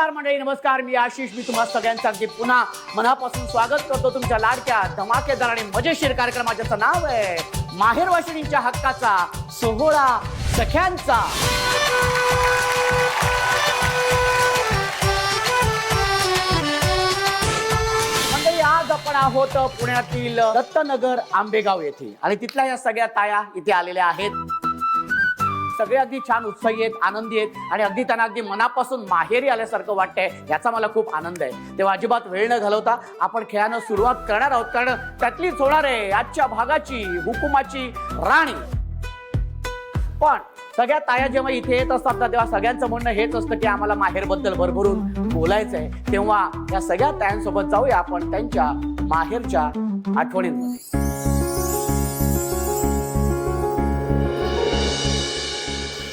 नमस्कार मंडळी, नमस्कार. मी आशिष. मी तुम्हा सगळ्यांचं अगदी पुन्हा मनापासून स्वागत करतो तुमच्या लाडक्या धमाकेदार आणि मजेशीर कार्यक्रमाचं नाव आहे माहेर वाशिणींच्या हक्काचा सोहळा सख्यांचा. मंडळी, आज आपण आहोत पुण्यातील दत्तनगर आंबेगाव येथे आणि तिथल्या या सगळ्या ताया इथे आलेल्या आहेत. सगळे अगदी छान उत्साही आहेत, आनंदी आहेत आणि अगदी त्यांना अगदी मनापासून माहेरी आल्यासारखं वाटतंय. याचा मला खूप आनंद आहे. तेव्हा अजिबात वेळ न घालवता आपण खेळानं सुरुवात करणार आहोत, कारण त्यातलीच होणार आहे आजच्या भागाची हुकुमाची राणी. पण सगळ्या ताया जेव्हा इथे येत असतात ना, तेव्हा सगळ्यांचं म्हणणं हेच असतं की आम्हाला माहेरबद्दल भरभरून बोलायचंय. तेव्हा या सगळ्या तायांसोबत जाऊया आपण त्यांच्या माहेरच्या आठवणींमध्ये.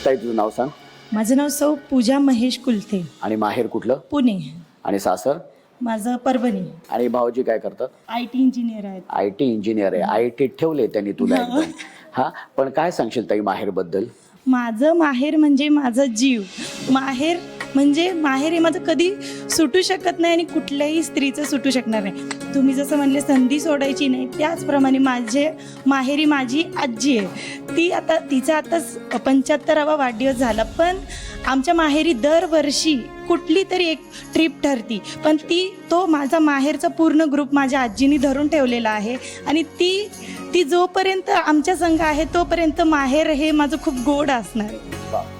ताई, तुझं नाव सांग. माझं नाव सौ पूजा महेश कुलथे. आणि माहेर कुठलं? पुणे. आणि सासर? माझं परभणी. आणि भाऊजी काय करतात? IT इंजिनियर आहेत. IT इंजिनियर आहे. IT ठेवले त्यांनी तुला एकदम. हा, पण काय सांगशील ताई माहेर बद्दल? माझं माहेर म्हणजे माझा जीव. माहेर म्हणजे माहेर हे माझं कधी सुटू शकत नाही आणि कुठल्याही स्त्रीचं सुटू शकणार नाही. तुम्ही जसं म्हणले संधी सोडायची नाही, त्याचप्रमाणे माझे माहेरी माझी आजी आहे. तिचा आता 75वा वाढदिवस झाला, पण आमच्या माहेरी दरवर्षी कुठली तरी एक ट्रिप ठरती, पण तो माझा माहेरचा पूर्ण ग्रुप माझ्या आजीनी धरून ठेवलेला आहे. आणि ती जोपर्यंत आमच्या संघ आहे तोपर्यंत माहेर हे माझं खूप गोड असणार आहे.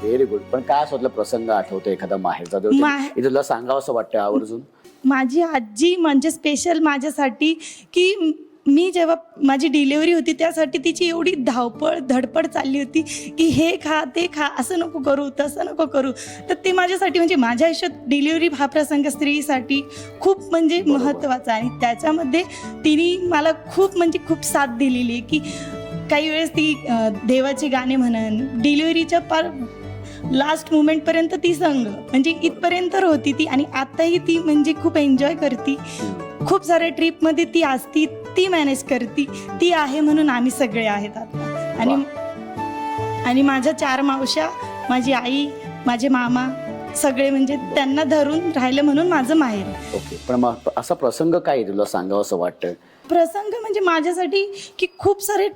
Very good. पण काय असं प्रसंग आठवतो एखादा माहेरचा जो तुला सांगावं असं वाटतं आवर्जून? माझी आजी म्हणजे स्पेशल माझ्यासाठी, की मी जेव्हा माझी डिलिव्हरी होती त्यासाठी तिची एवढी धावपळ धडपड चालली होती की हे खा ते खा, असं नको करू तसं नको करू. तर ते माझ्यासाठी म्हणजे माझ्या आयुष्यात डिलिव्हरी हा प्रसंग स्त्रीसाठी खूप म्हणजे महत्त्वाचा आहे. आणि त्याच्यामध्ये तिने मला खूप साथ दिलेली आहे. की काही वेळेस ती देवाचे गाणे म्हणन, डिलिव्हरीच्या पार लास्ट मुमेंटपर्यंत ती संग म्हणजे इथपर्यंत होती ती. आणि आताही ती म्हणजे खूप एन्जॉय करते. खूप साऱ्या ट्रिपमध्ये ती असती, ती मॅनेज करते. ती आहे म्हणून आम्ही सगळे आहेत आता. आणि माझ्या 4 मावश्या, माझी आई, माझे मामा सगळे म्हणजे त्यांना धरून राहिलं म्हणून माझं माहेर. ओके. पण मग असा प्रसंग काय तुला सांगावं असं वाटतं? प्रसंग म्हणजे माझ्यासाठी की खूप सारे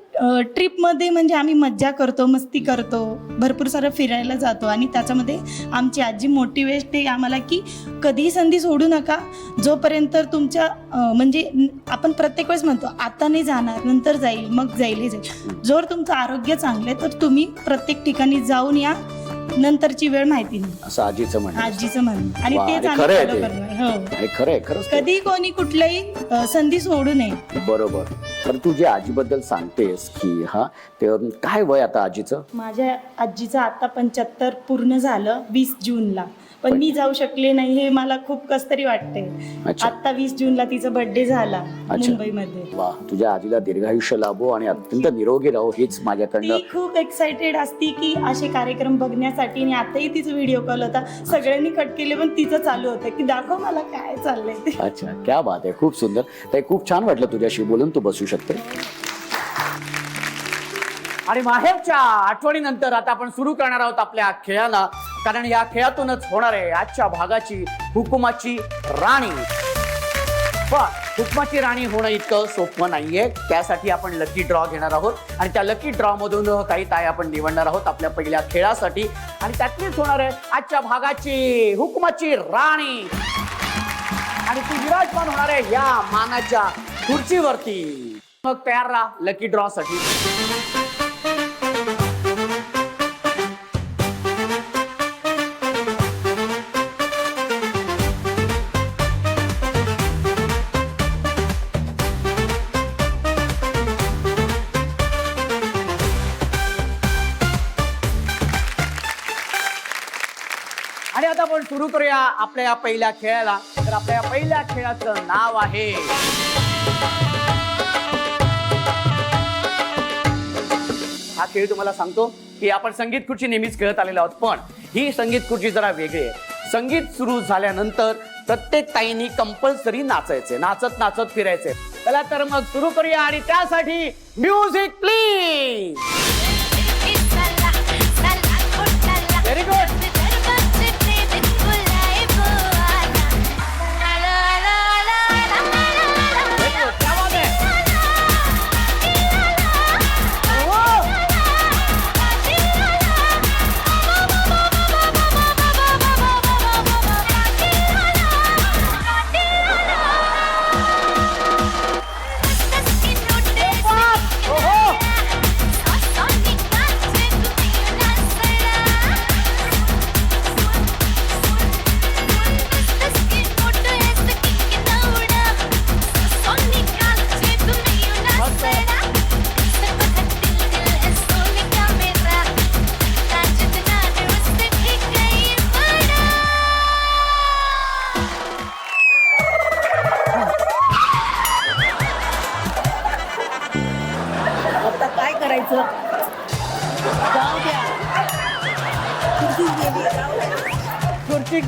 ट्रिपमध्ये म्हणजे आम्ही मज्जा करतो, मस्ती करतो, भरपूर सारं फिरायला जातो. आणि त्याच्यामध्ये आमची आजी मोटिवेट आहे आम्हाला की कधीही संधी सोडू नका. जोपर्यंत तुमच्या म्हणजे आपण प्रत्येक वेळेस म्हणतो आता नाही जाणार, नंतर जाईल, मग जाईल, हे जाईल. जर तुमचं आरोग्य चांगलं आहे तर तुम्ही प्रत्येक ठिकाणी जाऊन या, नंतरची वेळ माहिती नाही, असं आजीचं म्हणणं. आणि तेच आम्ही फॉलो करणार. हो, खरंय. खरंच कधी कोणी कुठल्याही संधी सोडू नये. बरोबर. तर तू जे आजीबद्दल सांगतेस की ते काय वय आता आजीचं? माझ्या आजीचं आता 75 पूर्ण झालं 20 जूनला. पण मी जाऊ शकले नाही, हे मला खूप कस तरी वाटते. आता 20 जूनला तिचा बर्थडे झाला मुंबईमध्ये. वा, तुझ्या आजीला दीर्घायुष्य लाभो आणि अत्यंत निरोगी राहो हीच माझ्याकडनं. ती खूप एक्साइटेड असती की असे कार्यक्रम बघण्यासाठी. आणि आताही तिचा व्हिडिओ कॉल होता, सगळ्यांनी कट केले पण तिचं चालू होतं की दाखव मला काय चाललंय ते. अच्छा, क्या बात आहे. खूप सुंदर. ते खूप छान वाटलं तुझ्याशी बोलून. तू बसू शकते. आणि माहेरच्या आठवणीनंतर आता आपण सुरू करणार आहोत आपल्या खेळाला, कारण या खेळातूनच होणार आहे आजच्या भागाची हुकुमाची राणी. पण हुकुमाची राणी होणं इतकं सोपं नाहीये. त्यासाठी आपण लकी ड्रॉ घेणार आहोत आणि त्या लकी ड्रॉ मधून काही ताई आपण निवडणार आहोत आपल्या पहिल्या खेळासाठी. आणि त्यातलीच होणार आहे आजच्या भागाची हुकुमाची राणी. आणि ती विराजमान होणार आहे या मानाच्या खुर्चीवरती. मग तयार राहा लकी ड्रॉ साठी. आणि आता आपण सुरू करूया आपल्या या पहिल्या खेळाला. तर आपल्या या पहिल्या खेळाचं नाव आहे हा खेळ तुम्हाला सांगतो की आपण संगीत खुर्ची नेहमीच खेळत आलेलो आहोत, पण ही संगीत खुर्ची जरा वेगळी आहे. संगीत सुरू झाल्यानंतर प्रत्येक ताईंनी कंपल्सरी नाचायचे, नाचत नाचत फिरायचे. चला तर मग सुरू करूया. आणि त्यासाठी म्युझिक प्लीज. Very good.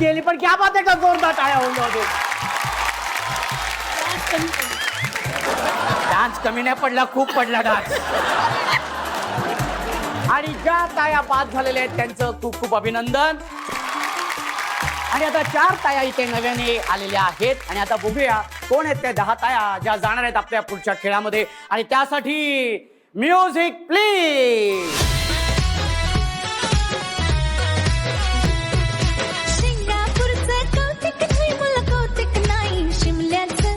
गेली पण क्या बात आहे का जोरदार टाळ्या होऊन जाऊ दे. डान्स कमी नाही पडला, खूप पडला डान्स. आणि ज्या ताया बाद झालेल्या आहेत त्यांचं खूप खूप अभिनंदन. आणि आता 4 ताया इथे नव्याने आलेल्या आहेत आणि आता बघूया कोण आहेत त्या 10 ताया ज्या जाणार आहेत आपल्या पुढच्या खेळामध्ये. आणि त्यासाठी म्युझिक प्लीज. शिंगापूरचं कौतिक नाही मला कौतिक नाही शिमल्याचं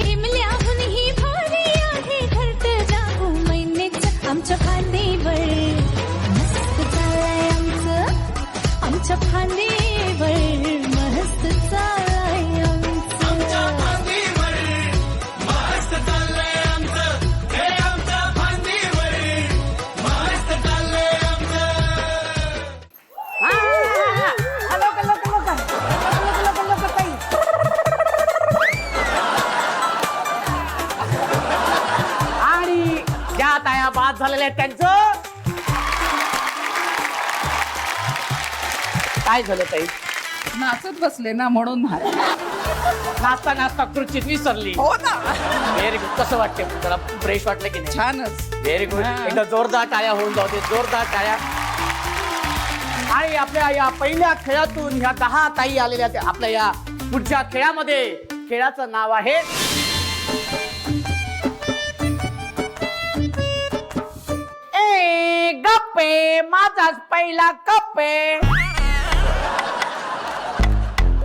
इमल्याहूनही भारी आहे घरट जाऊ मैनेच आमच्या फांदीवर मस्त चाललंय आमच्या फांदीवर मस्त चाललंय आणि ज्या ताया बाद झालेल्या आहेत त्यांचं काय झालं ताई? नाचत बसले ना म्हणून नाही. नाचता नाचता खुर्चीत विसरली. हो ना. Very good. कसं वाटते जरा फ्रेश वाटलं की नाही? छानच. Very good. हा. एकदा जोरदार टाळ्या होऊन जाऊ दे, जोरदार टाळ्या. आणि आपल्या या पहिल्या खेळातून ह्या 10 ताई आलेल्या आहेत आपल्या या पुढच्या खेळामध्ये. खेळाचं नाव आहे ए गप्पे माझाच पहिला कप्पे.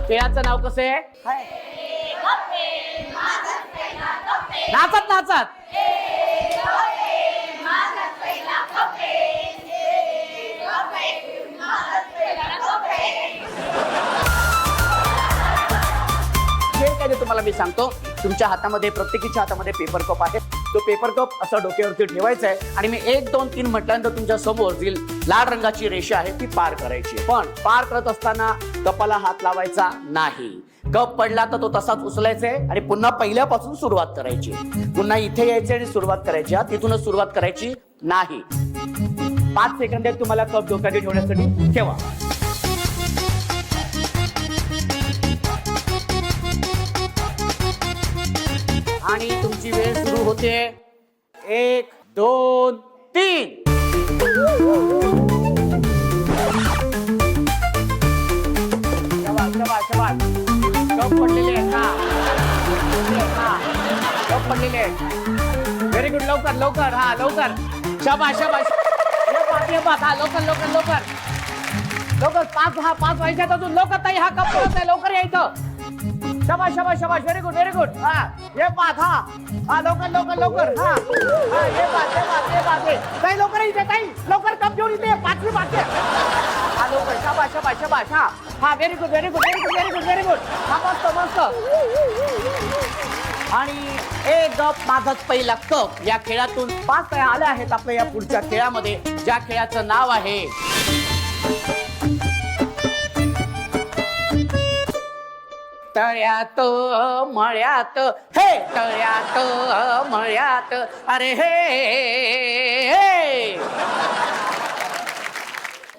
खेळाचं नाव कसं आहे? नाचत नाचत. खेळ काय ते तुम्हाला मी सांगतो. तुमच्या हातामध्ये प्रत्येकीच्या हातामध्ये पेपर कप आहे. तो पेपर कप असं डोक्यावरती ठेवायचा आहे आणि मी 1 2 3 म्हटल्यानंतर तुमच्या समोर जी लाल रंगाची रेषा आहे ती पार करायची. पण पार करत असताना कपाला हात लावायचा नाही. कप पडला तर तो तसाच उचलायचा आहे आणि पुन्हा पहिल्यापासून सुरुवात करायची. पुन्हा इथे यायचे आणि सुरुवात करायची. तिथूनच सुरुवात करायची नाही. 5 सेकंद आहेत तुम्हाला कप डोक्यात ठेवण्यासाठी. ठेवा. आणि तुमची वेळ सुरू होते. 1 2 3. कप पडलेले आहेत. कप पडलेले आहेत. Very good. लवकर लवकर. हा लवकर. शाबाश शाबाश. हा लवकर लवकर लवकर लवकर. 5 व्हायच्यात अजून. लवकर ताई हा कप पडत आहे. लवकर यायचं. शाबाश शाबाश शाबाश. Very good very good. हा हे 5. हा लवकर लवकर लवकर. हा हे 5 ताई लवकर इथे. ताई लवकर कप घेऊन इथे. 5वी बाकी. हा लवकर. शाबाश शाबाश शाबाश. हा very good very good very good very good very good. हा मस्त मस्त. आणि एक गप माझाच पहिला कप या खेळातून 5 ताया आल्या आहेत आपल्या या पुढच्या खेळामध्ये, ज्या खेळाचं नाव आहे तळ्यात मळ्यात. हे तळ्यात मळ्यात. अरे हे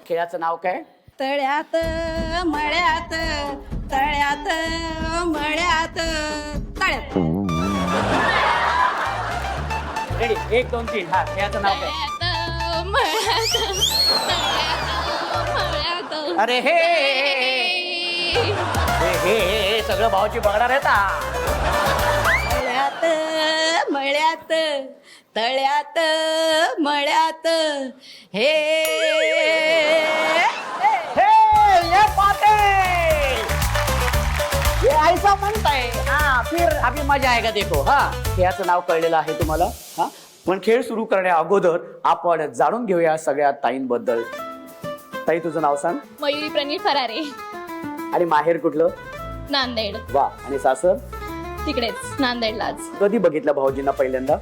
खेळाचं नाव काय? तळ्यात मळ्यात तळ्यात मळ्यात तळ्यात. रेडी? 1 2 3. हा खेळाचं नाव काय? अरे हे हे सगळं भाऊची बघणार आहे का? तळ्यात मळ्यात तळ्यात मळ्यात हे ये पाते ये ऐसा म्हणताय. हा फिर अभी मजा आहे का देखो. हा खेळाचं नाव कळलेलं आहे तुम्हाला. हा पण खेळ सुरू करण्या अगोदर आपण जाणून घेऊया सगळ्या ताईंबद्दल. ताई तुझं नाव सांग. मयुरी प्रणीत फरारे, आणि माहेर कुठलं? नांदेड. वा. आणि सासर? तिकडेच नांदेडलाच. कधी बघितलं भाऊजींना पहिल्यांदा?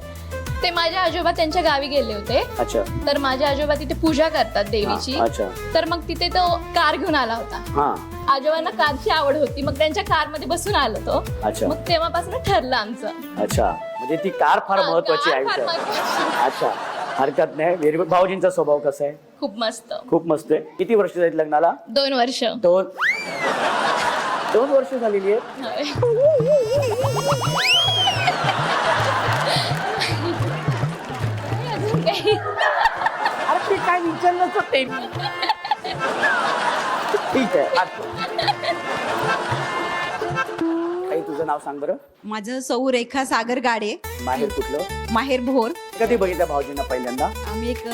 ते माझे आजोबा त्यांच्या गावी गेले होते. अच्छा. तर माझे आजोबा तिथे पूजा करतात देवीची. अच्छा. तर मग तिथे तो कार घेऊन आला होता. हा. आजोबांना कारची आवड होती, मग त्यांच्या कार मध्ये बसून आलो तो. अच्छा. मग तेव्हापासून ठरलं आमचं. अच्छा, म्हणजे ती कार फार महत्वाची आहे. कार फार महत्त्वाची. अच्छा, हरकत नाही. Very good. भाऊजींचा स्वभाव कसा आहे? खूप मस्त. खूप मस्त आहे. किती वर्ष आहेत लग्नाला? 2 वर्ष. 2. 2 वर्ष झालेली आहेत. अजून काही अरे ते काय विचारलंच ते मी. ठीक आहे काही तुझं नाव सांग बरं. माझं सौ रेखा सागर गाडे, माहेर कुठलं? माहेर भोर. कधी बघितलं भाऊजींना पहिल्यांदा? आम्ही एक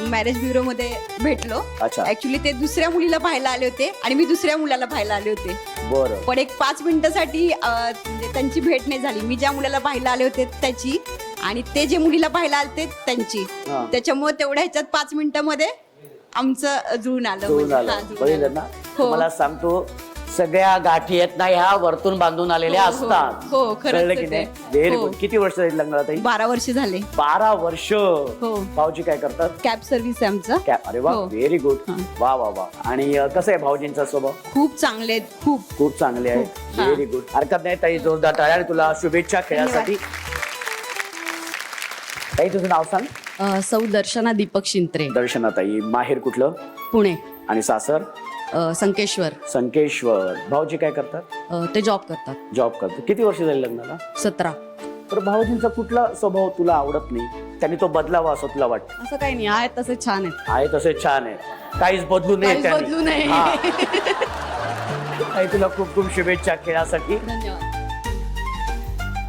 मॅरेज ब्युरो मध्ये भेटलो. अच्छा. ऍक्च्युली ते दुसऱ्या मुलीला पाहायला आले होते आणि मी दुसऱ्या मुलाला पाहायला आले होते. बरं. पण एक 5 मिनिटासाठी म्हणजे त्यांची भेट नाही झाली. मी ज्या मुलाला पाहायला आले होते त्याची आणि ते जे मुलीला पाहायला आले त्यांची. हा. त्याच्यामुळे तेवढ्या ह्याच्यात 5 मिनिटामध्ये आमचं जुळून आलं. जुळून म्हणजे, आलं. हा, जुळून बघितलं आलं. ना हो. मला सांगतो सगळ्या गाठी आहेत ना ह्या वरतून बांधून आलेल्या हो, हो. असतात. हो, खरंच कळलं आहे की ते. नाही? व्हेरी हो. गुड. किती वर्ष झाली लग्नाला ताई? 12 वर्ष झाले. 12 वर्ष. हो. भाऊजी काय करतात? कॅब सर्व्हिस आहे आमचं. कॅप. अरे वा, हो. Very good. हा. वा वा वा. आणि कसं आहे भाऊजींचा स्वभाव? खूप चांगले आहेत, खूप. खूप चांगले आहे. खूप. हा. Very good. हरकत नाही ताई, जोरदार टाळ्या आणि तुला शुभेच्छा खेळासाठी. ताई तुझं नाव सांग. सौ दर्शना दीपक शिंत्रे, दर्शना ताई. माहेर कुठलं? पुणे. आणि सासर? संकेश्वर. संकेश्वर. भाऊजी काय करतात? ते जॉब करतात. जॉब करतात. किती वर्ष झाली लग्नाला? 17. तर भाऊजींचा कुठला स्वभाव तुला आवडत नाही? त्यांनी तो बदलावा असं तुला वाटतं? असं काही नाही, आहेत तसे छान आहेत. आहे तसे छान आहे, काहीच बदलू नये काहीच त्यांनी. बदलू नये. हा. ताई तुला खूप खूप शुभेच्छा खेळासाठी. धन्यवाद.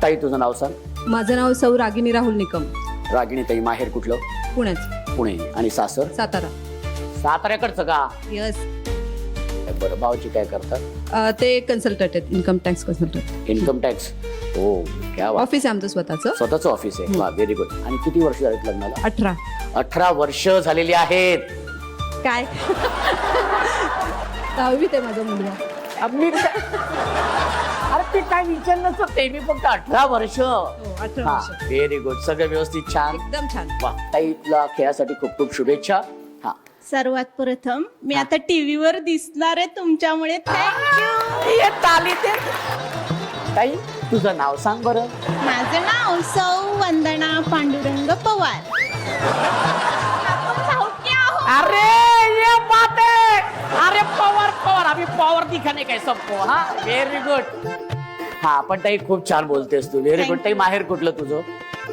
ताई तुझं नाव सांग. माझं नाव सौ रागिनी राहुल निकम, रागिणी ताई. माहेर कुठलं? पुण्यात. पुणे. आणि सासर? सातारा. साताऱ्याकडचं का? यस. बरं. भाऊजी काय करतात? ते कन्सल्टंट आहेत, income tax consultant. Income tax. हो, क्या बात. ऑफिस आहे आमचं स्वतःचं. स्वतःच ऑफिस आहे. वा, व्हेरी गुड. आणि किती वर्ष झालीत लग्नाला? 18. 18 वर्ष झालेली आहेत. काय 10वीत आहे माझा मुलगा. मी अरे ते काय विचारलंच ते मी फक्त 18 वर्ष. 18 हा, वर्ष. Very good. सगळं व्यवस्थित. छान. एकदम छान. वा. ताई तुला खेळासाठी खूप खूप शुभेच्छा. हा. सर्वात प्रथम मी आता टीव्हीवर दिसणार आहे तुमच्यामुळे. थँक्यू. ये ताली ते. ताई तुझं नाव सांग बरं. माझं नाव सौ वंदना पांडुरंग पवार. अरे ये बात है. अरे पवार पवार अभी पवार दिखाने का सबको. हा, व्हेरी गुड. हा, पण ताई खूप छान बोलतेस तू. Very good. ताई माहेर कुठलं तुझं?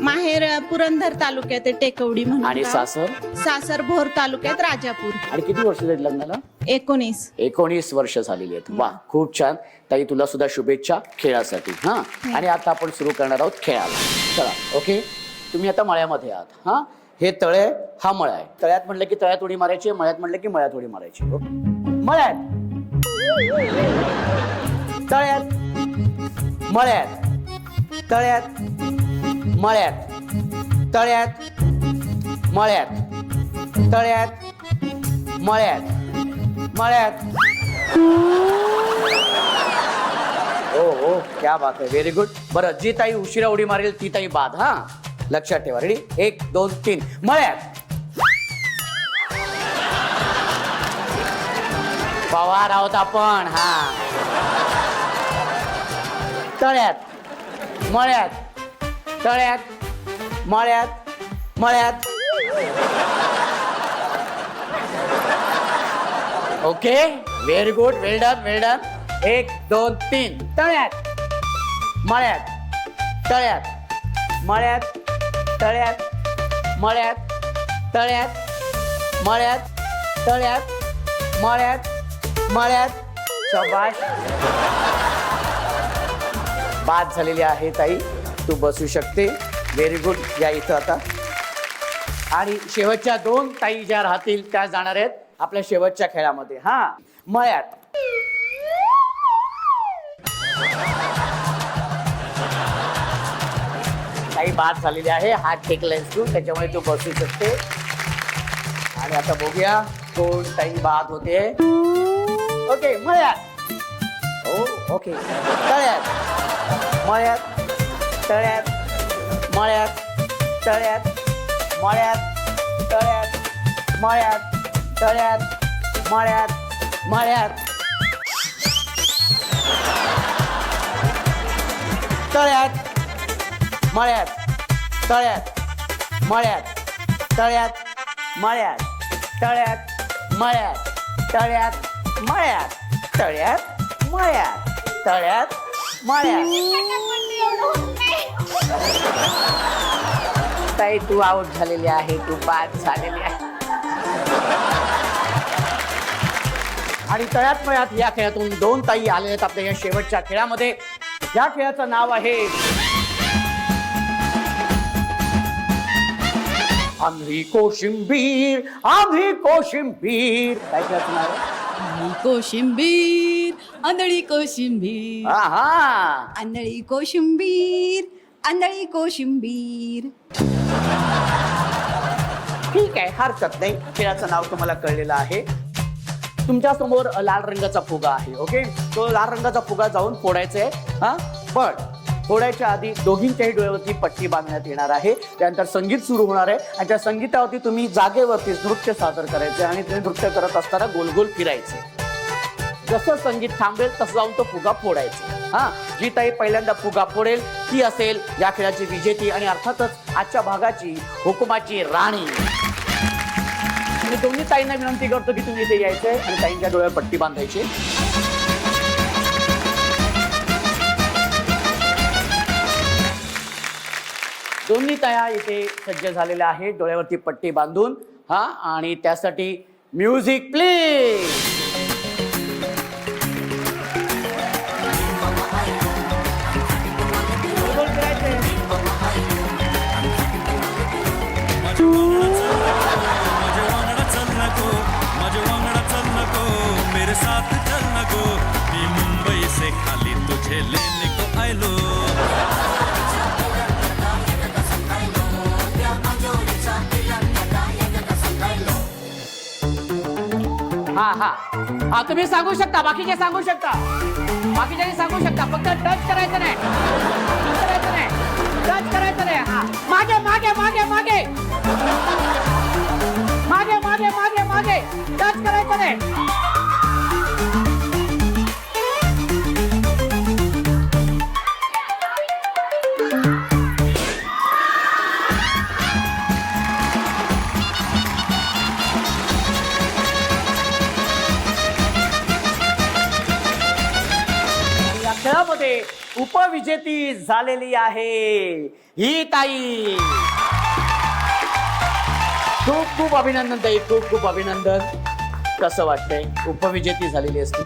माहेर पुरंदर तालुक्यात आहे, टेकवडी म्हणून आणि गाव. सासर? सासर भोर तालुक्यात राजापूर. आणि किती वर्ष झाली लग्नाला? 19. 19 वर्ष झालेली आहेत. वा, खूप छान. ताई तुला सुद्धा शुभेच्छा खेळासाठी. हा. आणि आता आपण सुरू करणार आहोत खेळाला. चला, ओके. तुम्ही आता मळ्यामध्ये आहात. हा, हे तळे, हा मळा आहे. तळ्यात म्हटलं की तळ्यात उडी मारायची, मळ्यात म्हटलं की मळ्यात उडी मारायची. ओके. मळ्यात, तळ्यात, मळ्यात, तळ्यात, मळ्यात, तळ्यात, मळ्यात, तळ्यात, मळ्यात, मळ्यात. ओ हो, क्या बात आहे. Very good. बरं, जी ताई उशिरा उडी मारेल ती ताई बाद. हा, लक्षात ठेवा. रेडी? 1 2 3. मळ्यात. पवार आहोत आपण. हा. तळ्यात, मळ्यात, तळ्यात, मळ्यात, मळ्यात. Okay, very good. Well done, well done. 1 2 3. तळ्यात, मळ्यात, तळ्यात, मळ्यात, तळ्यात, मळ्यात, तळ्यात, मळ्यात, तळ्यात, मळ्यात, मळ्यात. शाबाश. बाद झालेली आहे ताई. तू बसू शकते. Very good. या इथं आता. आणि शेवटच्या 2 ताई ज्या राहतील त्या जाणार आहेत आपल्या शेवटच्या खेळामध्ये. हा, मळ्यात. ताई बाद झालेली आहे. हात टेकलायस तू, त्याच्यामुळे तू बसू शकते. आणि आता बघूया कोण ताई बाद होते. ओके, मळ्यात. हो, ओके. तळ्यात, मळ्यात, तळ्यात, मळ्यात, तळ्यात, मळ्यात, तळ्यात, मळ्यात, तळ्यात, मळ्यात, मळ्यात, तळ्यात, मळ्यात, तळ्यात, मळ्यात, तळ्यात, मळ्यात, तळ्यात, मळ्यात, तळ्यात, मळ्यात, तळ्यात, मळ्यात. तळ्यात मळ्यात. ताई तू आउट झालेली आहे, तू बाद झालेली आहे. आणि तळ्यात मळ्यात या खेळातून 2 ताई आले आहेत आपल्या या शेवटच्या खेळामध्ये. या खेळाचं नाव आहे आंधी कोशिंबीर. आंधी कोशिंबीर काय खेळाचं नाव आहे? कोशिंबीर आंधळी कोशिंबीर हा आंधळी कोशिंबीर आंधळी कोशिंबीर. ठीक आहे, हरकत नाही. खेळाचं नाव तुम्हाला कळलेलं आहे. तुमच्या समोर लाल रंगाचा फुगा आहे. ओके, तो लाल रंगाचा फुगा जाऊन फोडायचा आहे. हा, पण फोडायच्या आधी दोघींच्याही डोळ्यावरती पट्टी बांधण्यात येणार आहे. त्यानंतर संगीत सुरू होणार आहे आणि त्या संगीतावरती तुम्ही जागेवरती नृत्य सादर करायचे आणि ते नृत्य करत असताना गोल गोल फिरायचे. जसं संगीत थांबेल तसं जाऊन तो फुगा फोडायचा. हा, जी ताई पहिल्यांदा फुगा फोडेल ती असेल या खेळाची विजेती आणि अर्थातच आजच्या भागाची हुकुमाची राणी. मी दोन्ही ताईंना विनंती करतो की तुम्ही इथे यायचंय आणि ताईंच्या डोळ्यावर पट्टी बांधायची. दोन्ही ताया इथे सज्ज झालेल्या आहेत डोळ्यावरती पट्टी बांधून. हा, आणि त्यासाठी म्युझिक प्लीज. मेरे साथ चल न गो, मी मुंबई से खाली तुझे लेने को आयलो. हा हा हा, तुम्ही सांगू शकता, बाकीचे सांगू शकता, बाकीचे सांगू शकता. फक्त टच करायचं नाही, टच करायचं नाही, टच करायचं नाही. हा, मागे मागे मागे मागे मागे मागे मागे मागे टच करायचं नाही. या खेळामध्ये उपविजेती झालेली आहे ही ताई. खूप खूप अभिनंदन ताई, खूप खूप अभिनंदन. कसं वाटतंय उपविजेती झालेली असती?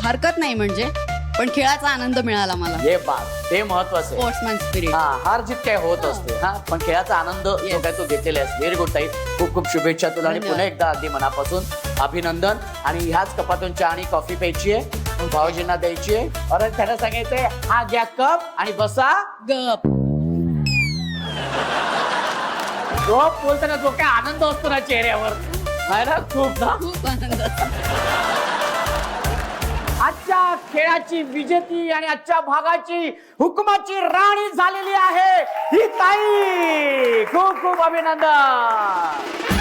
हरकत नाही म्हणजे, पण खेळाचा आनंद मिळाला मला. हे बात ते महत्वाचं आहे. Sportsman spirit. हा, हार जीत काय होत असते, हा, पण खेळाचा आनंद जो काय तो घेतलेला आहे. व्हेरी गुड ताई, खूप खूप शुभेच्छा तुला आणि पुन्हा एकदा अगदी मनापासून अभिनंदन. आणि ह्याच कपातून चहा आणि कॉफी प्यायची आहे, भाऊजींना द्यायची आहे. अरे त्यांना सांगायचंय हा घ्या कप आणि बसा गप. गप बोलताना जो काय आनंद असतो ना चेहऱ्यावर, आहे ना, खूप ना. खूप आनंद. आजच्या खेळाची विजेती आणि आजच्या भागाची हुकुमाची राणी झालेली आहे ही ताई. खूप खूप अभिनंदन.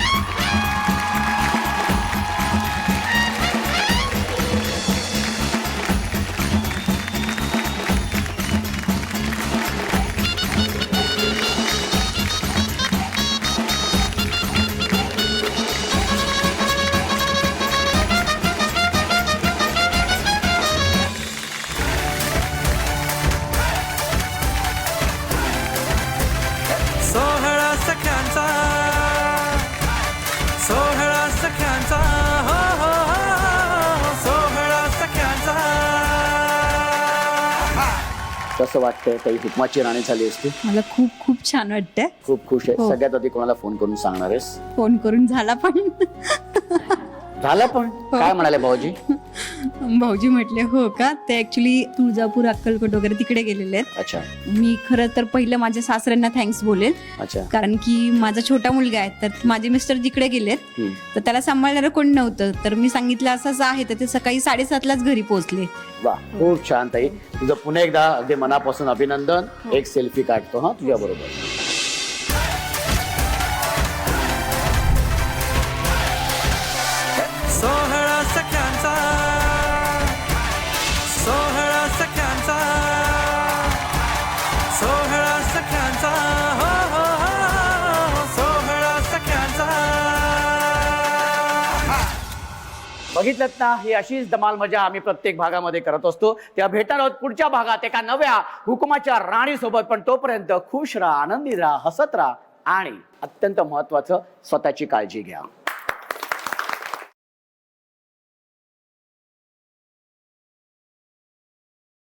सोहळा सख्यांचा, सोहळा सख्यांचा, हो हो हो, सोहळा सख्यांचा. कसं वाटतंय ताई, हुकुमाची राणी झाली असती? मला खूप खूप छान वाटतंय. खूप खुश आहे. हो. सगळ्यात आधी कोणाला फोन करून सांगणार आहेस? फोन करून झाला पण. झालं पण काय म्हणाले भाऊजी? भाऊजी म्हटले हो का, ते ऍक्च्युली तुळजापूर अक्कलकोट वगैरे तिकडे गेलेले आहेत. अच्छा मी खरं तर पहिलं माझ्या सासऱ्यांना थँक्स बोलेल, अच्छा. कारण की माझा छोटा मुलगा आहे, तर माझे मिस्टर जिकडे गेलेत हम्म. तर त्याला सांभाळणारं कोणी नव्हतं, तर मी सांगितलं असं असं आहे, तर ते सकाळी 7:30लाच घरी पोहोचले. वा, खूप छान ताई. तुझं पुन्हा एकदा अगदी मनापासून अभिनंदन. एक सेल्फी काढतो हा तुझ्या बरोबर. सोहळा सख्यांचा, सोहळा सख्यांचा, सोहळा सख्यांचा, हो हो हो, सोहळा सख्यांचा. बघितलं ना, ही अशीच धमाल मजा आम्ही प्रत्येक भागामध्ये करत असतो. तेव्हा भेटणार आहोत पुढच्या भागात एका नव्या हुकुमाच्या राणी सोबत. पण तोपर्यंत खुश राहा, आनंदी राहा, हसत राहा आणि अत्यंत महत्वाचं स्वतःची काळजी घ्या.